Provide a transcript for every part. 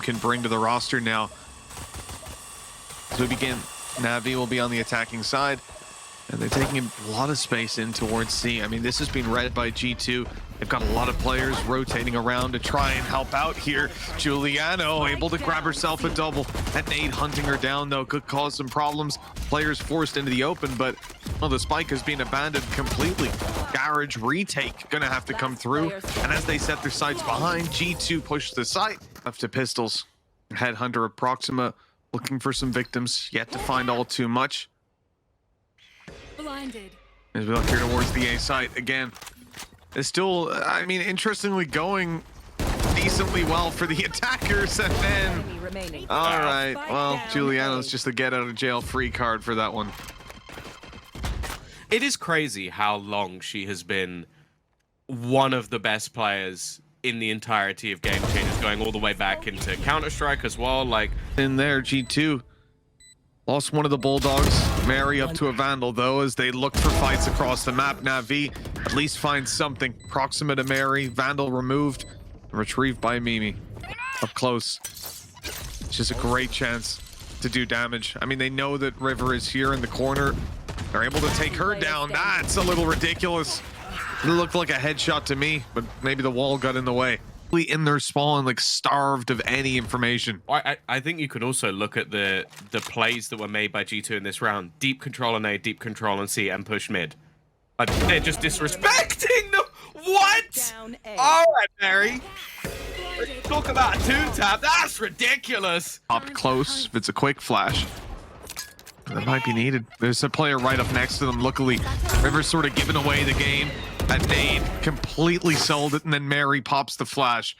can bring to the roster now. As we begin, Navi will be on the attacking side, and they're taking a lot of space in towards C. I mean, this has been read by G2. They've got a lot of players rotating around to try and help out here. Juliano able to grab herself a double. That nade hunting her down, though, could cause some problems. Players forced into the open, but well, the spike has been abandoned completely. Garage retake gonna have to come through. And as they set their sights behind, G2 push the site. Left to pistols. Headhunter of Proxima looking for some victims. Yet to find all too much. Blinded. As we look here towards the A site again. It's still, I mean, interestingly going decently well for the attackers, and then all right, well, Juliano's just a get out of jail free card for that one. It is crazy how long she has been one of the best players in the entirety of Game Changers, going all the way back into Counter-Strike as well. Like in there, G2 lost one of the Bulldogs. Mary up to a Vandal, though, as they look for fights across the map. Navi at least finds something. Proxima to Mary. Vandal removed. Retrieved by Mimi. Up close. It's just a great chance to do damage. I mean, they know that River is here in the corner. They're able to take her down. That's a little ridiculous. It looked like a headshot to me, but maybe the wall got in the way. In their spawn, like starved of any information. I think you could also look at the plays that were made by G2 in this round. Deep control on A, deep control on C, and push mid. Like, they're just disrespecting them. What? All right, Mary. Talk about a two-tap. That's ridiculous. Popped close. If it's a quick flash, that might be needed. There's a player right up next to them. Luckily, River's sort of giving away the game. That nade completely sold it, and then Mary pops the flash.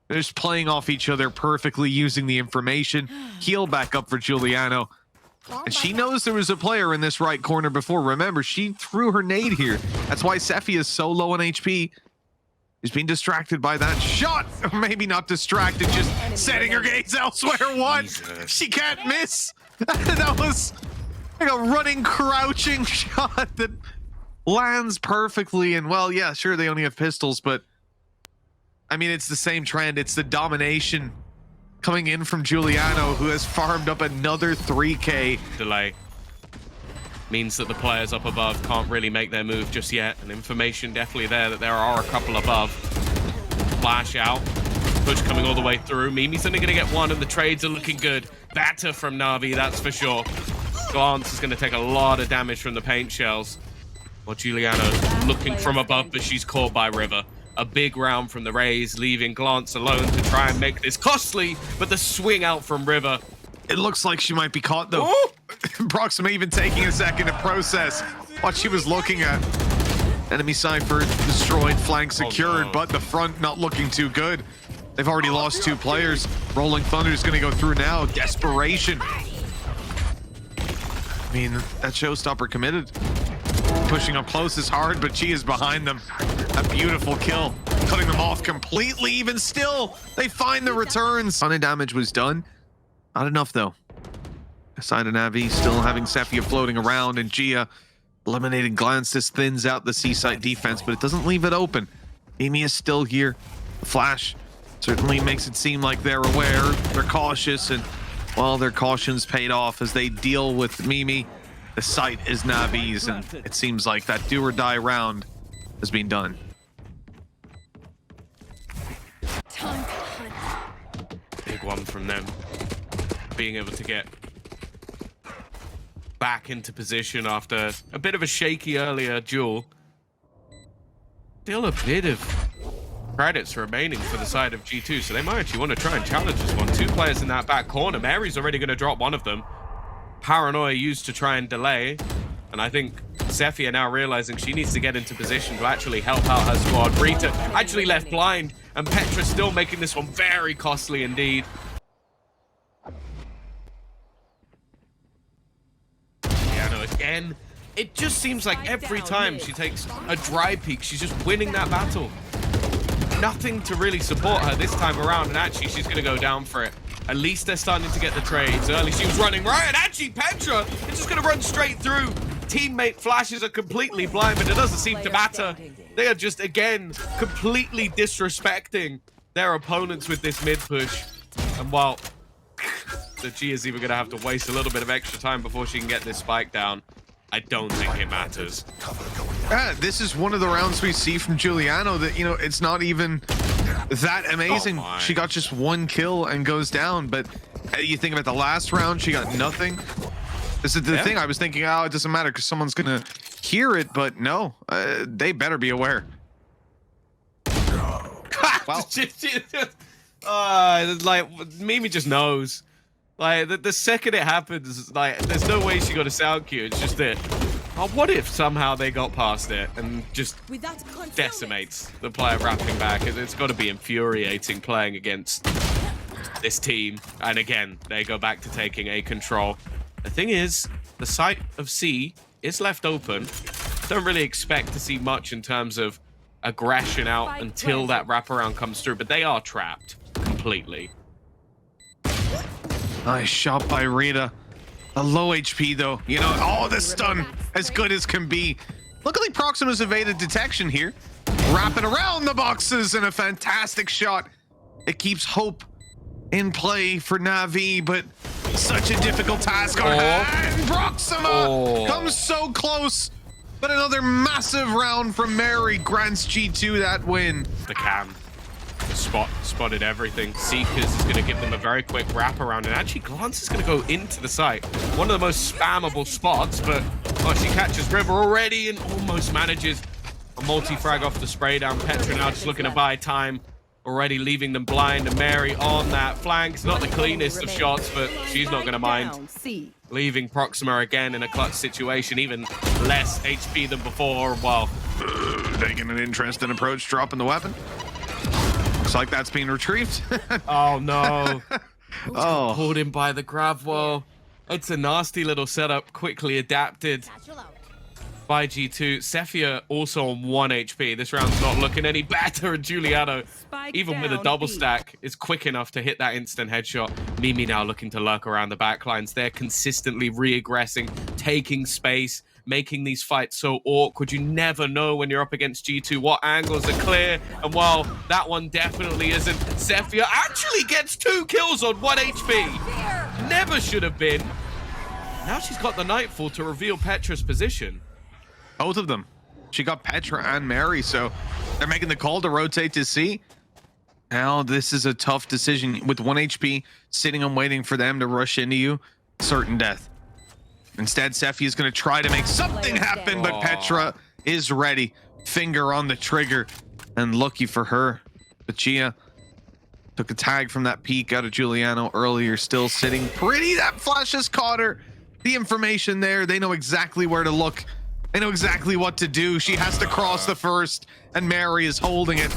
They're just playing off each other perfectly, using the information. Heal back up for Juliano. And she knows there was a player in this right corner before. Remember, she threw her nade here. That's why Sephia is so low on HP. She's being distracted by that shot. Or maybe not distracted, just setting her gaze elsewhere. What? Jesus. She can't miss. That was like a running, crouching shot that lands perfectly. And well, yeah, sure, they only have pistols, but I mean, it's the same trend. It's the domination coming in from Juliano, who has farmed up another 3K. Delay means that the players up above can't really make their move just yet, and information definitely there that there are a couple above. Flash out, push coming all the way through. Mimi's only gonna get one, and the trades are looking good. Batter from Navi, that's for sure. Glance is gonna take a lot of damage from the paint shells. Well, Juliano's looking from above, but she's caught by River. A big round from the Rays, leaving Glance alone to try and make this costly, but the swing out from River. It looks like she might be caught, though. Proxima even taking a second to process what she was looking at. Enemy Cypher destroyed, flank secured, but the front not looking too good. They've already lost 2 players. Rolling Thunder is going to go through now. Desperation. I mean, that showstopper committed. Pushing up close is hard, but she is behind them. A beautiful kill, cutting them off completely. Even still, they find the returns. Ton of damage was done. Not enough, though. Aside of Navi, still having Sephia floating around, and Gia eliminating Glance. This thins out the C-site defense, but it doesn't leave it open. EMEA is still here. The flash certainly makes it seem like they're aware, they're cautious, and well, their cautions paid off as they deal with Mimi. The site is Navi's, and it seems like that do or die round has been done. Big one from them. Being able to get back into position after a bit of a shaky earlier duel. Still a bit of credits remaining for the side of G2, so they might actually want to try and challenge this one. 2 players in that back corner. Mary's already going to drop one of them. Paranoia used to try and delay, and I think Sephia now realizing she needs to get into position to actually help out her squad. Ritha actually left blind, and Petra still making this one very costly indeed. Juliano again. It just seems like every time she takes a dry peek, she's just winning that battle. Nothing to really support her this time around, and actually she's going to go down for it. At least they're starting to get the trades. Early she was running right, and actually Petra is just going to run straight through. Teammate flashes are completely blind, but it doesn't seem to matter. They are just, again, completely disrespecting their opponents with this mid push. And while the G is even going to have to waste a little bit of extra time before she can get this spike down, I don't think it matters. This is one of the rounds we see from Juliano that, you know, it's not even that amazing. Oh She got just 1 kill and goes down, but you think about the last round, she got nothing. This is the thing. I was thinking, oh, it doesn't matter because someone's gonna hear it, but no, they better be aware. Well, like Mimi just knows. Like the second it happens, like there's no way she got a sound cue. It's just that. Oh, what if somehow they got past it and just decimates the player wrapping back? It's got to be infuriating playing against this team. And again, they go back to taking A control. The thing is, the site of C is left open. Don't really expect to see much in terms of aggression out until that wraparound comes through, but they are trapped completely. Nice shot by Ritha. A low HP though. You know, oh, the stun as good as can be. Luckily, Proxima's evaded detection here. Wrapping around the boxes and a fantastic shot. It keeps hope in play for Navi, but such a difficult task on hand. Proxima comes so close, but another massive round from Mary grants G2 that win. The cam. Spotted everything. Seekers is going to give them a very quick wraparound, and actually Glance is going to go into the site. One of the most spammable spots, but she catches River already and almost manages a multi-frag off the spray down. Petra now just looking to buy time, already leaving them blind, and Mary on that flank. It's not the cleanest of shots, but she's not going to mind. Leaving Proxima again in a clutch situation, even less HP than before. Well, taking an interesting approach, dropping the weapon. Looks like that's being retrieved. Oh no. Oh, pulled in by the grab wall. It's a nasty little setup, quickly adapted by G2. Sephia also on 1 HP. This round's not looking any better, and Juliano, even with a double stack, is quick enough to hit that instant headshot. Mimi now looking to lurk around the backlines. They're consistently re-aggressing, taking space, making these fights so awkward. You never know when you're up against G2 what angles are clear, and while that one definitely isn't, Sephia actually gets 2 kills on 1 HP. Never should have been. Now she's got the Nightfall to reveal Petra's position. Both of them. She got Petra and Mary, so they're making the call to rotate to C. Now this is a tough decision. With 1 HP, sitting and waiting for them to rush into you, certain death. Instead, Sephia is going to try to make something happen, but Petra is ready. Finger on the trigger. And lucky for her, Chia took a tag from that peek out of Juliano earlier, still sitting pretty. That flash has caught her. The information there, they know exactly where to look. They know exactly what to do. She has to cross the first, and Mary is holding it.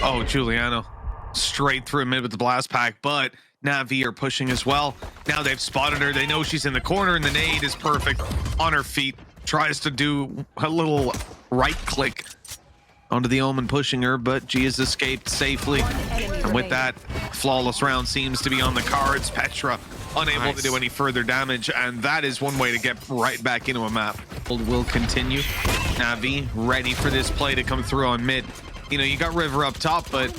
Oh, Juliano straight through mid with the blast pack, but Navi are pushing as well. Now they've spotted her. They know she's in the corner, and the nade is perfect on her feet. Tries to do a little right click onto the Omen, pushing her, but G has escaped safely. And with that, flawless round seems to be on the cards. Petra unable to do any further damage, and that is one way to get right back into a map. Will continue. Navi ready for this play to come through on mid. You know, you got River up top, but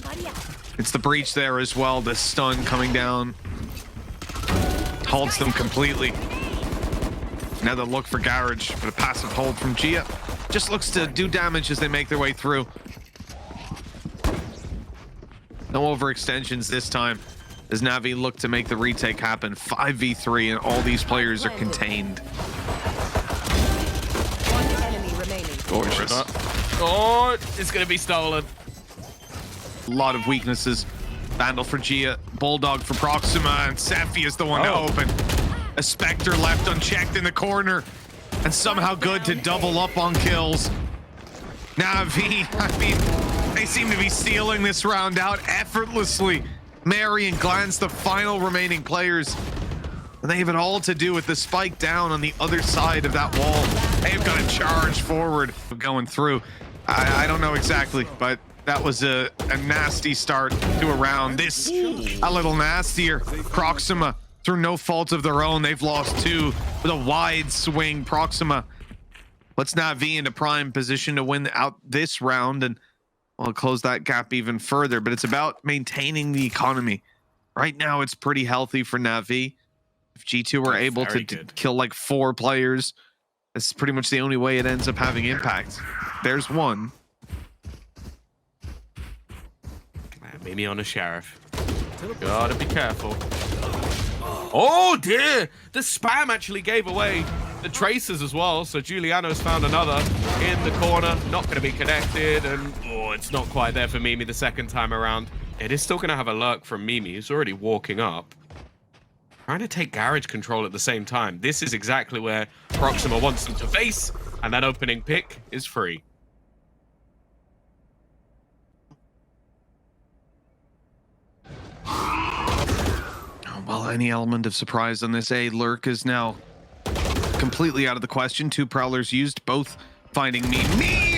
it's the breach there as well. The stun coming down holds them completely. Now the look for Garage, but a passive hold from Gia. Just looks to do damage as they make their way through. No overextensions this time as Navi look to make the retake happen. 5v3 and all these players are contained. One enemy remaining. Gorgeous. Oh, it's going to be stolen. A lot of weaknesses. Vandal for Gia, Bulldog for Proxima, and Sephia is the one to open. A Spectre left unchecked in the corner, and somehow good to double up on kills. Navi, I mean, they seem to be stealing this round out effortlessly. Mary and Glance, the final remaining players, and they have it all to do with the spike down on the other side of that wall. They've got to charge forward going through. I don't know exactly, but that was a nasty start to a round. This a little nastier. Proxima, through no fault of their own, they've lost 2 with a wide swing. Proxima puts Navi into prime position to win out this round, and I'll close that gap even further, but it's about maintaining the economy. Right now, it's pretty healthy for NAVI. If G2 were able to kill like 4 players, that's pretty much the only way it ends up having impact. There's one. Maybe on a sheriff. Gotta be careful. Oh dear! The spam actually gave away the tracers as well, so Juliano's found another in the corner. Not going to be connected, and oh, it's not quite there for Mimi the second time around. It is still going to have a lurk from Mimi, who's already walking up. Trying to take garage control at the same time. This is exactly where Proxima wants them to face, and that opening pick is free. Well, any element of surprise on this A lurk is now completely out of the question. 2 prowlers used, both finding me,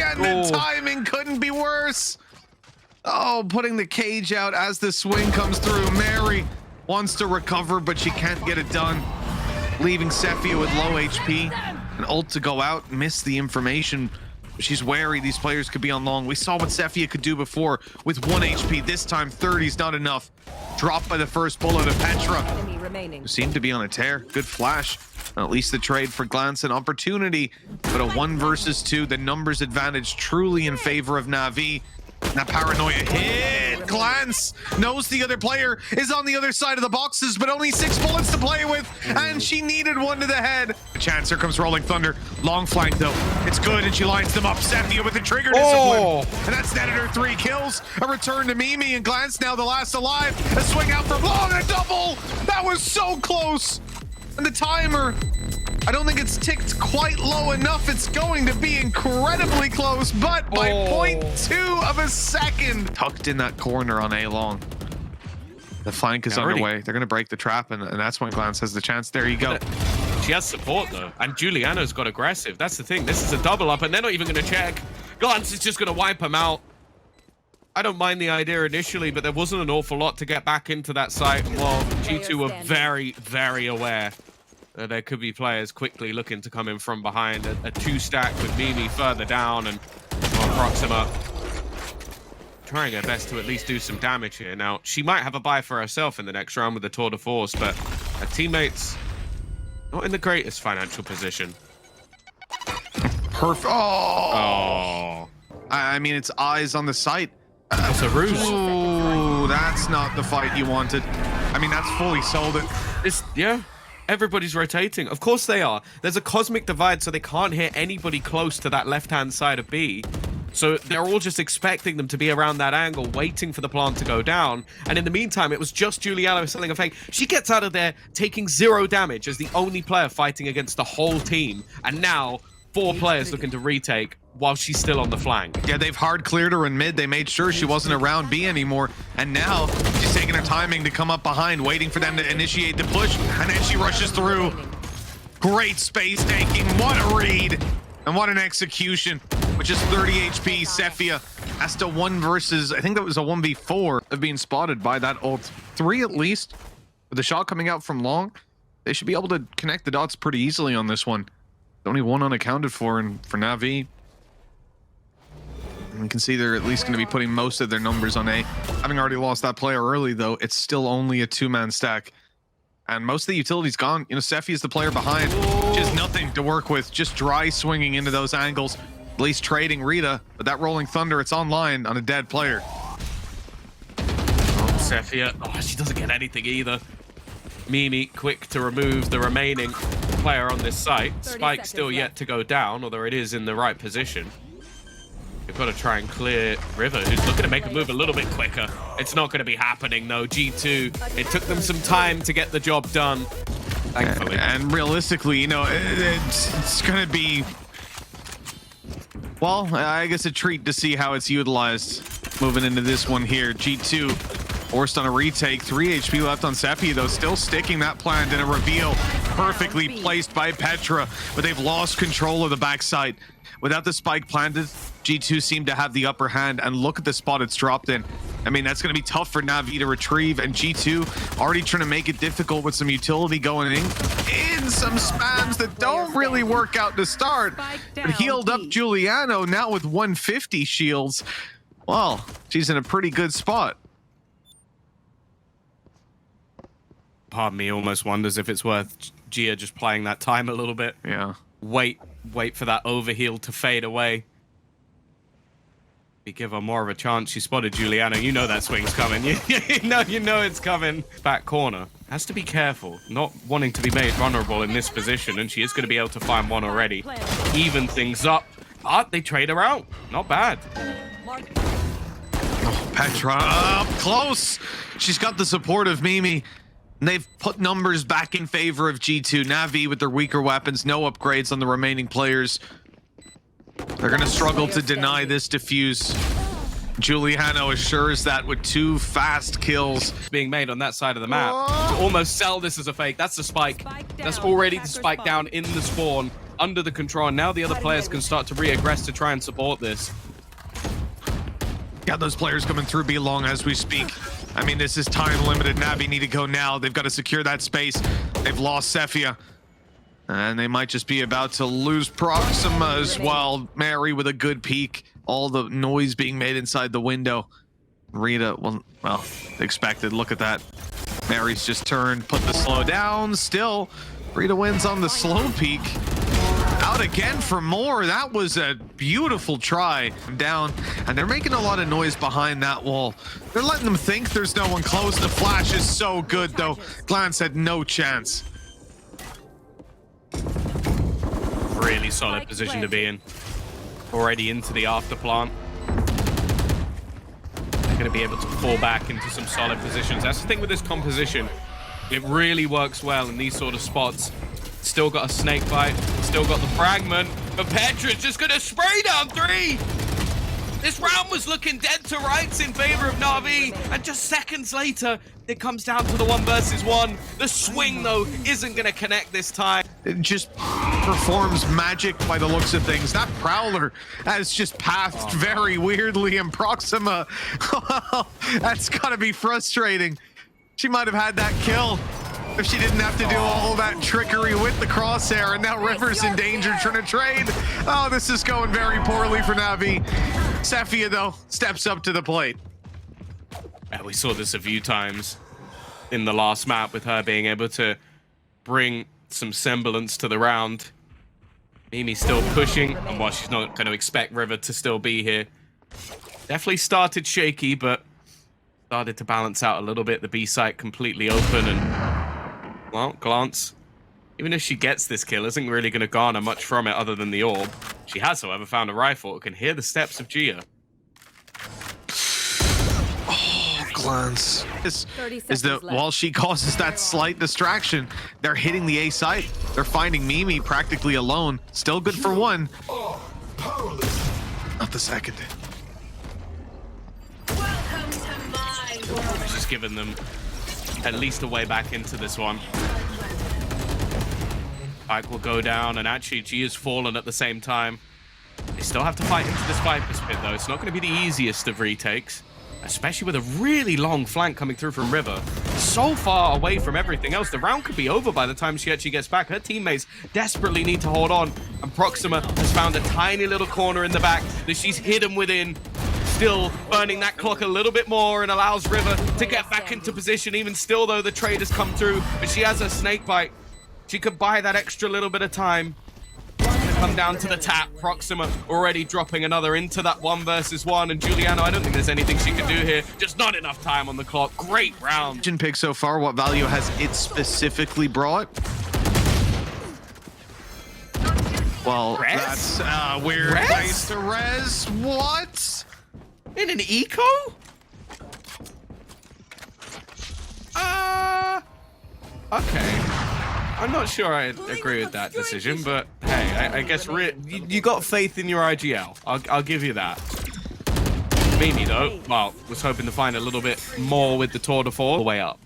and the timing couldn't be worse. Oh, putting the cage out as the swing comes through. Mary wants to recover, but she can't get it done, leaving Sephia with low HP. An ult to go out, miss the information. She's wary these players could be on long. We saw what Sephia could do before with 1 HP. This time 30's not enough. Dropped by the first bullet of Petra, who seemed to be on a tear. Good flash. At least the trade for Glance an opportunity, but a 1 versus 2. The numbers advantage truly in favor of NAVI. That paranoia hit. Glance knows the other player is on the other side of the boxes, but only 6 bullets to play with, and she needed 1 to the head. Chancer comes Rolling Thunder. Long flank though. It's good, and she lines them up. Sephia with the trigger discipline. And that's netted her 3 kills. A return to Mimi, and Glance now the last alive. A swing out from long, a double. That was so close. And the timer, I don't think it's ticked quite low enough. It's going to be incredibly close, but by 0.2 of a second. Tucked in that corner on A long. The flank is underway. They're going to break the trap, and that's when Glance has the chance. There you go. She has support, though, and Juliano's got aggressive. That's the thing. This is a double up, and they're not even going to check. Glance is just going to wipe him out. I don't mind the idea initially, but there wasn't an awful lot to get back into that site. Well, G2 were very, very aware that there could be players quickly looking to come in from behind. A 2-stack with Mimi further down, and Proxima trying her best to at least do some damage here. Now, she might have a buy for herself in the next round with the tour de force, but her teammates not in the greatest financial position. Perfect. Oh. I mean, it's eyes on the site. That's a ruse. Ooh, that's not the fight you wanted. I mean, that's fully sold it. Yeah. Everybody's rotating. Of course they are. There's a cosmic divide, so they can't hit anybody close to that left-hand side of B. So they're all just expecting them to be around that angle, waiting for the plant to go down. And in the meantime, it was just Juliano selling a fake. She gets out of there taking 0 damage as the only player fighting against the whole team. And now 4 players looking to retake while she's still on the flank. Yeah, they've hard cleared her in mid. They made sure she wasn't around B anymore. And now she's taking her timing to come up behind, waiting for them to initiate the push. And then she rushes through. Great space taking. What a read. And what an execution. With just 30 HP, Sephia has to 1 versus, I think that was a 1v4 of being spotted by that ult. 3 at least. With the shot coming out from long, they should be able to connect the dots pretty easily on this one. Only 1 unaccounted for, and for NAVI. And we can see they're at least going to be putting most of their numbers on A. Having already lost that player early, though, it's still only a 2-man stack. And most of the utility's gone. You know, Sephia's the player behind. Just nothing to work with. Just dry swinging into those angles. At least trading Ritha. But that Rolling Thunder, it's online on a dead player. Oh, Sephia. Oh, she doesn't get anything either. Mimi quick to remove the remaining player on this site. Spike still yet to go down, although it is in the right position. We've got to try and clear River, who's looking to make a move a little bit quicker. It's not going to be happening, though. G2, it took them some time to get the job done, thankfully. And realistically, you know, it's going to be, well, I guess a treat to see how it's utilized moving into this one here. G2 forced on a retake. 3 HP left on Sephia, though, still sticking that plant in a reveal. Perfectly placed by Petra, but they've lost control of the backside. Without the spike planted, G2 seemed to have the upper hand, and look at the spot it's dropped in. I mean, that's going to be tough for NAVI to retrieve, and G2 already trying to make it difficult with some utility going in some spams that don't really work out to start. But healed up Juliano now with 150 shields. Well, she's in a pretty good spot. Part of me almost wonders if it's worth Gia just playing that time a little bit. Yeah. Wait for that overheal to fade away. You give her more of a chance. She spotted Juliano. You know that swing's coming. You know it's coming. Back corner. Has to be careful. Not wanting to be made vulnerable in this position, and she is going to be able to find one already. Even things up. But they trade her out. Not bad. Oh, Petra up close. She's got the support of Mimi. And they've put numbers back in favor of G2. Navi with their weaker weapons, no upgrades on the remaining players. They're going to struggle to deny this defuse. Juliano assures that with 2 fast kills. Being made on that side of the map. To almost sell this as a fake. That's the spike. That's already the spike down in the spawn. Under the control. And now the other players can start to re-aggress to try and support this. Got those players coming through B long as we speak. I mean, this is time limited. Navi need to go now. They've got to secure that space. They've lost Sephia. And they might just be about to lose Proxima as well. Mary with a good peek. All the noise being made inside the window. Ritha, well, expected. Look at that. Mary's just turned, put the slow down. Still, Ritha wins on the slow peek. Out again for more. That was a beautiful try. Down, and they're making a lot of noise behind that wall. They're letting them think there's no one close. The flash is so good, though. Glance had no chance. Really solid position to be in. Already into the after plant. They're going to be able to fall back into some solid positions. That's the thing with this composition. It really works well in these sort of spots. Still got a snake bite. Still got the fragment. But Petra's just going to spray down 3. This round was looking dead to rights in favor of Navi. And just seconds later, it comes down to the 1 versus 1. The swing, though, isn't going to connect this time. It just performs magic by the looks of things. That Prowler has just pathed very weirdly in Proxima. That's got to be frustrating. She might have had that kill if she didn't have to do all that trickery with the crosshair, and now River's in danger trying to trade. Oh, this is going very poorly for Navi. Sephia, though, steps up to the plate. Yeah, we saw this a few times in the last map with her being able to bring some semblance to the round. Mimi's still pushing, and while she's not going to expect River to still be here. Definitely started shaky, but started to balance out a little bit. The B site completely open, and, well, Glance, even if she gets this kill, isn't really going to garner much from it other than the orb. She has, however, found a rifle. Can hear the steps of Gia. Glance is that while she causes that slight distraction, they're hitting the A site. They're finding Mimi practically alone. Still good for 1. Not the second. She's given them at least a way back into this one. Spike will go down, and actually Gia's fallen at the same time. They still have to fight into this Viper's pit, though. It's not going to be the easiest of retakes, especially with a really long flank coming through from River. So far away from everything else. The round could be over by the time she actually gets back. Her teammates desperately need to hold on, and Proxima has found a tiny little corner in the back that she's hidden within. Still burning that clock a little bit more and allows River to get back into position. Even still, though, the trade has come through, but she has a snake bite. She could buy that extra little bit of time. Come down to the tap. Proxima already dropping another into that 1 versus 1, and Juliano, I don't think there's anything she can do here. Just not enough time on the clock. Great round. Pick so far. What value has it specifically brought? Well, Res? that's a weird Res? place to res. What? In an eco? Okay. I'm not sure I agree with that decision, but hey, I guess you got faith in your IGL. I'll give you that. Mimi, though, well, was hoping to find a little bit more with the tour de force the way up.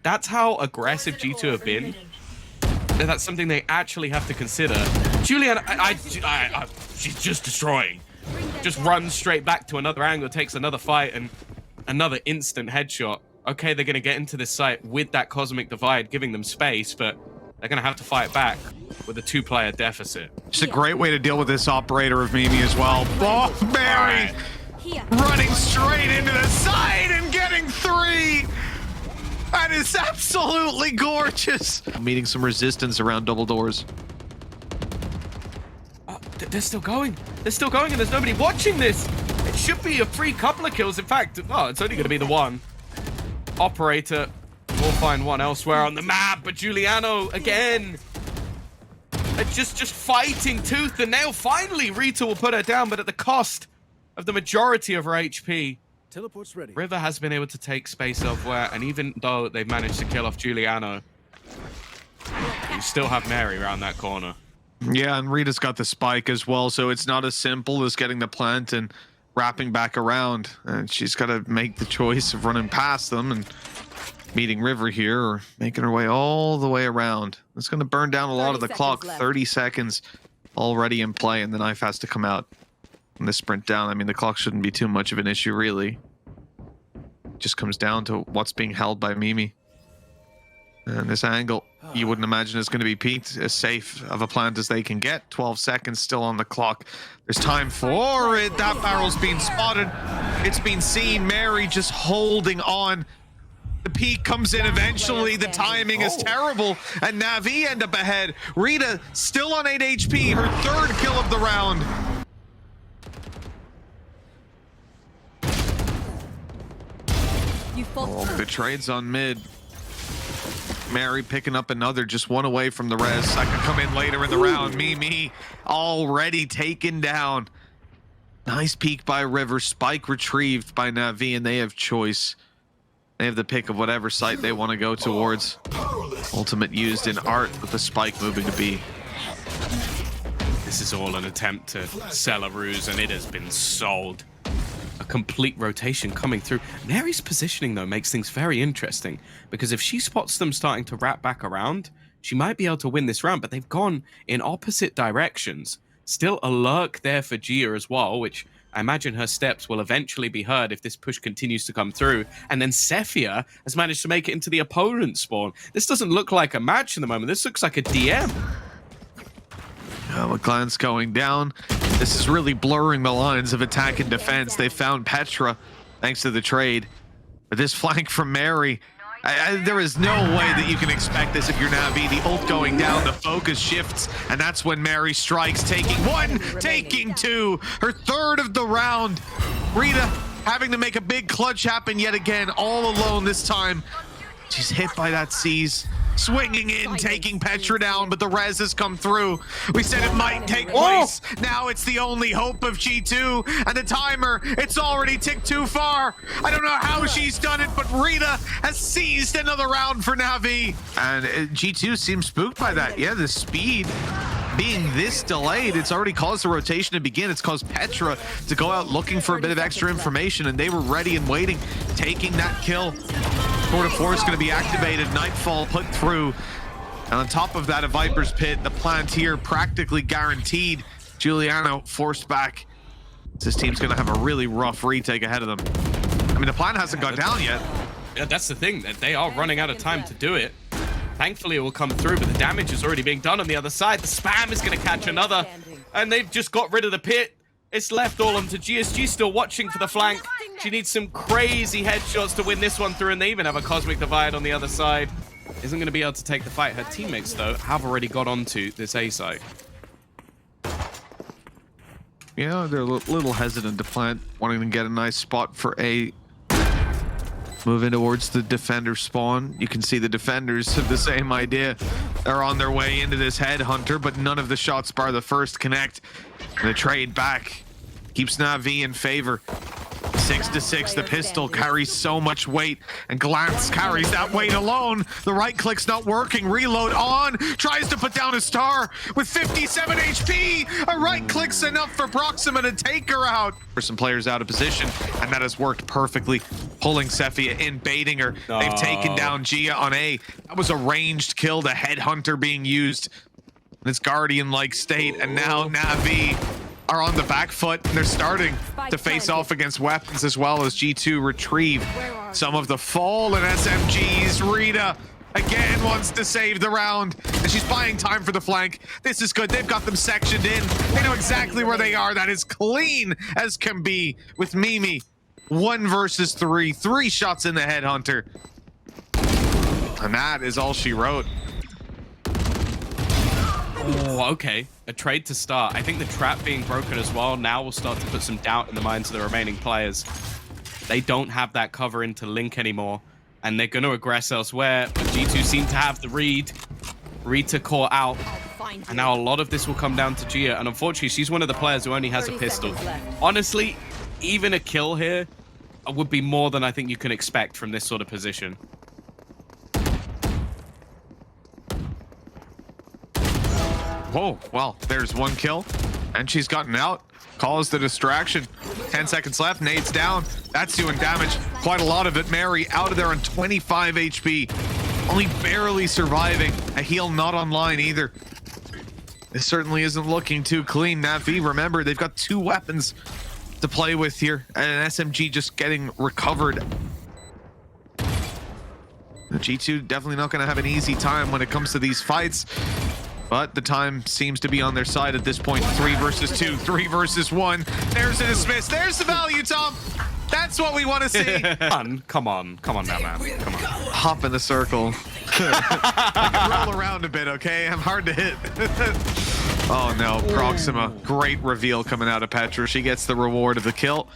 That's how aggressive G2 have been. And that's something they actually have to consider. Juliana, she's just destroying. Just runs straight back to another angle, takes another fight, and another instant headshot. Okay, they're going to get into this site with that Cosmic Divide, giving them space, but they're going to have to fight back with a 2-player deficit. Just a great way to deal with this operator of Mimi as well. Oh, Mary! running straight into the side and getting 3. That is absolutely gorgeous. Meeting some resistance around double doors. They're still going. They're still going, and there's nobody watching this. It should be a free couple of kills. In fact, oh, it's only going to be the one. Operator will find one elsewhere on the map, but Juliano again. Just fighting tooth and nail. Finally, Ritha will put her down, but at the cost of the majority of her HP. Teleport's ready. River has been able to take space elsewhere, and even though they've managed to kill off Juliano, you still have Mary around that corner. Yeah, and Rita's got the spike as well, so it's not as simple as getting the plant and wrapping back around. And she's got to make the choice of running past them and meeting River here, or making her way all the way around. It's going to burn down a lot of the clock. Left. 30 seconds already in play, and the knife has to come out. And the sprint down, I mean, the clock shouldn't be too much of an issue, really. It just comes down to what's being held by Mimi. And this angle, you wouldn't imagine is going to be peaked. As safe of a plant as they can get. 12 seconds still on the clock. There's time for it. That barrel's been spotted. It's been seen. Mary just holding on. The peak comes in eventually. The timing is terrible. And NAVI end up ahead. Ritha still on 8 HP. Her 3rd kill of the round. Oh, the trade's on mid. Mary picking up another, just one away from the res. I could come in later in the round. Mimi already taken down. Nice peek by River. Spike retrieved by NAVI, and they have choice. They have the pick of whatever site they want to go towards. Ultimate used in art with the spike moving to B. This is all an attempt to sell a ruse, and it has been sold. A complete rotation coming through. Mary's positioning, though, makes things very interesting, because if she spots them starting to wrap back around, she might be able to win this round, but they've gone in opposite directions. Still a lurk there for Gia as well, which I imagine her steps will eventually be heard if this push continues to come through. And then Sephia has managed to make it into the opponent's spawn. This doesn't look like a match in the moment. This looks like a DM. McLean's going down. This is really blurring the lines of attack and defense. They found Petra thanks to the trade. But this flank from Mary, there is no way that you can expect this if you're NAVI. The ult going down, the focus shifts, and that's when Mary strikes, taking 1, taking 2, her 3rd of the round. Ritha having to make a big clutch happen yet again, all alone this time. She's hit by that seize. Swinging in, taking Petra down, but the res has come through. We said it might take place. Now it's the only hope of G2, and the timer, it's already ticked too far. I don't know how she's done it, but Ritha has seized another round for NAVI. And G2 seems spooked by that. Yeah, the speed being this delayed, it's already caused the rotation to begin. It's caused Petra to go out looking for a bit of extra information, and they were ready and waiting, taking that kill. Court of Force going to be activated. Nightfall put through. And on top of that, a Viper's Pit. The plant here practically guaranteed. Juliano forced back. This team's going to have a really rough retake ahead of them. I mean, the plant hasn't gone down yet. Yeah, that's the thing. That they are running out of time to do it. Thankfully, it will come through, but the damage is already being done on the other side. The spam is going to catch another. And they've just got rid of the pit. It's left all onto GSG, still watching for the flank. She needs some crazy headshots to win this one through, and they even have a Cosmic Divide on the other side. Isn't going to be able to take the fight. Her teammates, though, have already got onto this A site. Yeah, they're a little hesitant to plant, wanting to get a nice spot for A. Moving towards the defender spawn. You can see the defenders have the same idea. They're on their way into this headhunter, but none of the shots bar the first connect. And the trade back keeps NAVI in favor. 6-6, the pistol carries so much weight, and Glance carries that weight alone. The right click's not working. Reload on, tries to put down a star with 57 HP. A right click's enough for Proxima to take her out. For some players out of position, and that has worked perfectly. Pulling Sephia in, baiting her. They've taken down Gia on A. That was a ranged kill, the headhunter being used in its guardian-like state, and now NAVI are on the back foot, and they're starting to face off against weapons as well as G2 retrieve some of the fallen SMGs. Ritha again wants to save the round, and she's buying time for the flank. This is good. They've got them sectioned in. They know exactly where they are. That is clean as can be with Mimi. 1 versus 3. 3 shots in the headhunter. And that is all she wrote. Oh, okay. A trade to start. I think the trap being broken as well now will start to put some doubt in the minds of the remaining players. They don't have that cover into Link anymore, and they're going to aggress elsewhere. But G2 seem to have the read. Ritha caught out, and now a lot of this will come down to Gia. And unfortunately, she's one of the players who only has a pistol. Honestly, even a kill here would be more than I think you can expect from this sort of position. Whoa, well, there's 1 kill, and she's gotten out. Calls the distraction. 10 seconds left, nades down. That's doing damage, quite a lot of it. Mary out of there on 25 HP, only barely surviving. A heal not online either. This certainly isn't looking too clean. NAVI, remember, they've got 2 weapons to play with here, and an SMG just getting recovered. The G2 definitely not going to have an easy time when it comes to these fights. But the time seems to be on their side at this point. 3 versus 2, 3 versus 1. There's a dismiss. There's the value, Tom. That's what we want to see. Come on now, man. Come on. Hop in the circle. I can roll around a bit, okay? I'm hard to hit. Oh no, Proxima. Great reveal coming out of Petra. She gets the reward of the kill.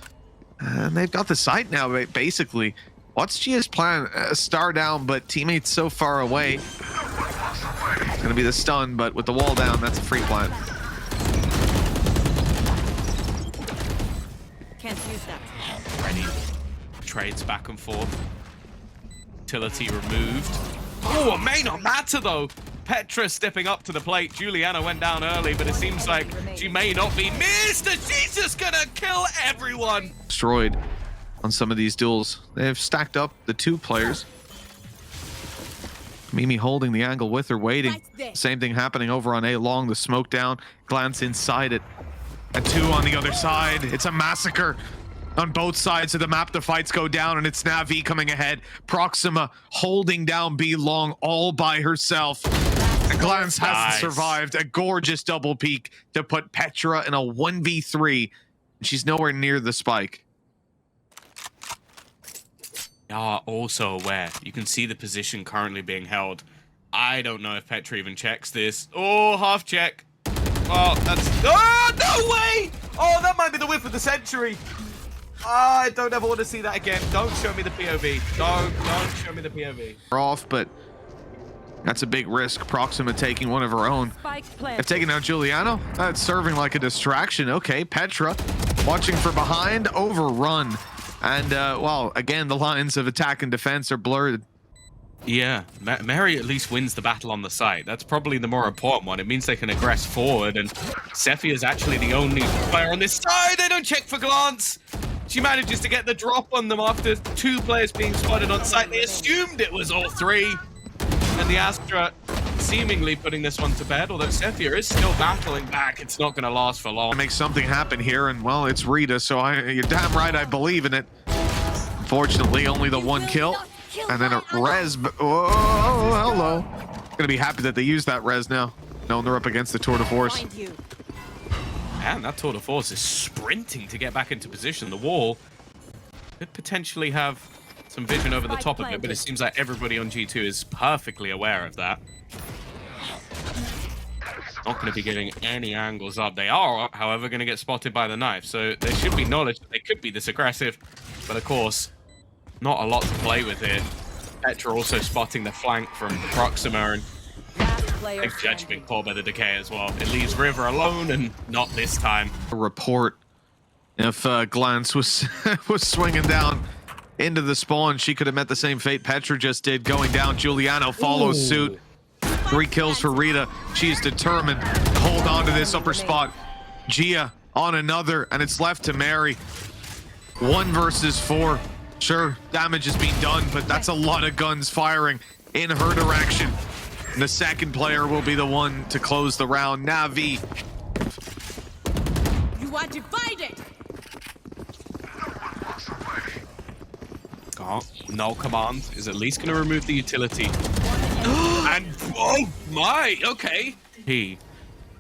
And they've got the site now, basically. What's Gia's plan? Star down, but teammates so far away. It's gonna be the stun, but with the wall down, that's a free plant. Can't use that. Ready. Trades back and forth. Utility removed. Oh, it may not matter though. Petra stepping up to the plate. Juliana went down early, but it seems like she may not be missed, and she's just gonna kill everyone. Destroyed on some of these duels. They have stacked up the 2 players. Mimi holding the angle with her, waiting. Same thing happening over on A long. The smoke down, glance inside it. And 2 on the other side. It's a massacre on both sides of the map. The fights go down, and it's NAVI coming ahead. Proxima holding down B long all by herself. And Glance hasn't survived. A gorgeous double peek to put Petra in a 1v3. She's nowhere near the spike. Are also aware. You can see the position currently being held. I don't know if Petra even checks this. Oh, half check. Oh, that's... Oh, no way! Oh, that might be the whiff of the century. I don't ever want to see that again. Don't show me the POV. Don't show me the POV. We're off, but that's a big risk. Proxima taking one of her own. They've taken out Juliano. That's serving like a distraction. Okay, Petra watching for behind. Overrun. And, well, again, the lines of attack and defense are blurred. Yeah, Mary at least wins the battle on the site. That's probably the more important one. It means they can aggress forward, and Sephia is actually the only player on this side. They don't check for glance. She manages to get the drop on them after 2 players being spotted on site. They assumed it was all 3. And the Astra seemingly putting this one to bed, although Sephia is still battling back. It's not going to last for long. Make something happen here, and, well, it's Ritha, so you're damn right I believe in it. Unfortunately, only the 1 kill. And then a res. Oh, hello. Gonna be happy that they use that res now. Knowing they're up against the Tour de Force. And that Tour de Force is sprinting to get back into position. The wall could potentially have some vision over the top of it, but it seems like everybody on G2 is perfectly aware of that. Not going to be getting any angles up. They are, however, going to get spotted by the knife, so there should be knowledge that they could be this aggressive. But of course, not a lot to play with here. Petra also spotting the flank from the Proxima, and big judgment called by the Decay as well. It leaves River alone, and not this time. A report. If Glance was was swinging down into the spawn, she could have met the same fate Petra just did, going down. Juliano follows suit. 3 kills for Ritha. She is determined to hold on to this upper spot. Gia on another, and it's left to Mary. 1 versus 4. Sure, damage is being done, but that's a lot of guns firing in her direction. And the second player will be the one to close the round. NAVI. You are divided. No command is at least going to remove the utility. And oh my, okay.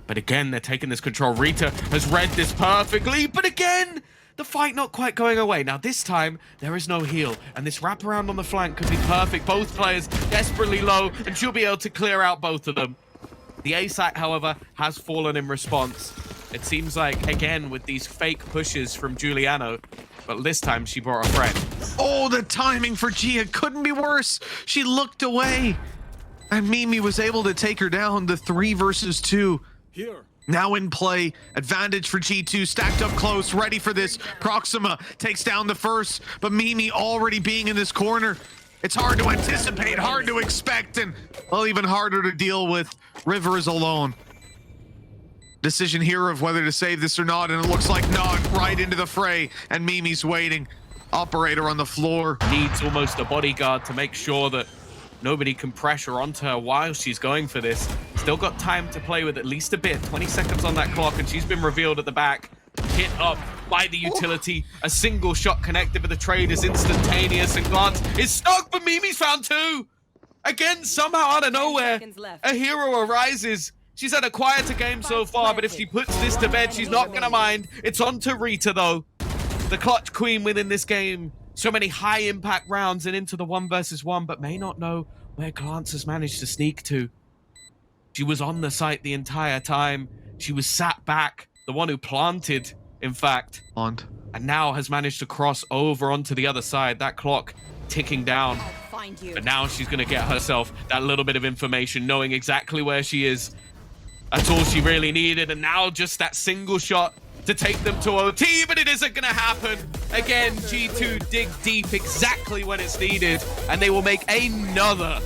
But again, they're taking this control. Ritha has read this perfectly, but again, the fight not quite going away. Now this time, there is no heal, and this wraparound on the flank could be perfect. Both players desperately low, and she'll be able to clear out both of them. The A site, however, has fallen in response. It seems like, again, with these fake pushes from Juliano, but this time she brought a friend. Oh, the timing for Gia couldn't be worse. She looked away, and Mimi was able to take her down. The 3 versus 2. Here. Now in play, advantage for G2, stacked up close, ready for this. Proxima takes down the first, but Mimi already being in this corner. It's hard to anticipate, hard to expect, and well, even harder to deal with. River is alone. Decision here of whether to save this or not, and it looks like not. Right into the fray, and Mimi's waiting. Operator on the floor. Needs almost a bodyguard to make sure that nobody can pressure onto her while she's going for this. Still got time to play with at least a bit. 20 seconds on that clock, and she's been revealed at the back. Hit up by the utility. A single shot connected, but the trade is instantaneous, and Glance is stuck, but Mimi's found 2. Again, somehow out of nowhere, a hero arises. She's had a quieter game so far, but if she puts this to bed, she's not gonna mind. It's on to Ritha, though. The clutch queen within this game. So many high impact rounds and into the 1 versus 1, but may not know where Glance has managed to sneak to. She was on the site the entire time. She was sat back, the one who planted, in fact. And now has managed to cross over onto the other side. That clock ticking down. But now she's going to get herself that little bit of information, knowing exactly where she is. That's all she really needed. And now just that single shot to take them to OT, but it isn't going to happen. Again, G2 dig deep exactly when it's needed, and they will make another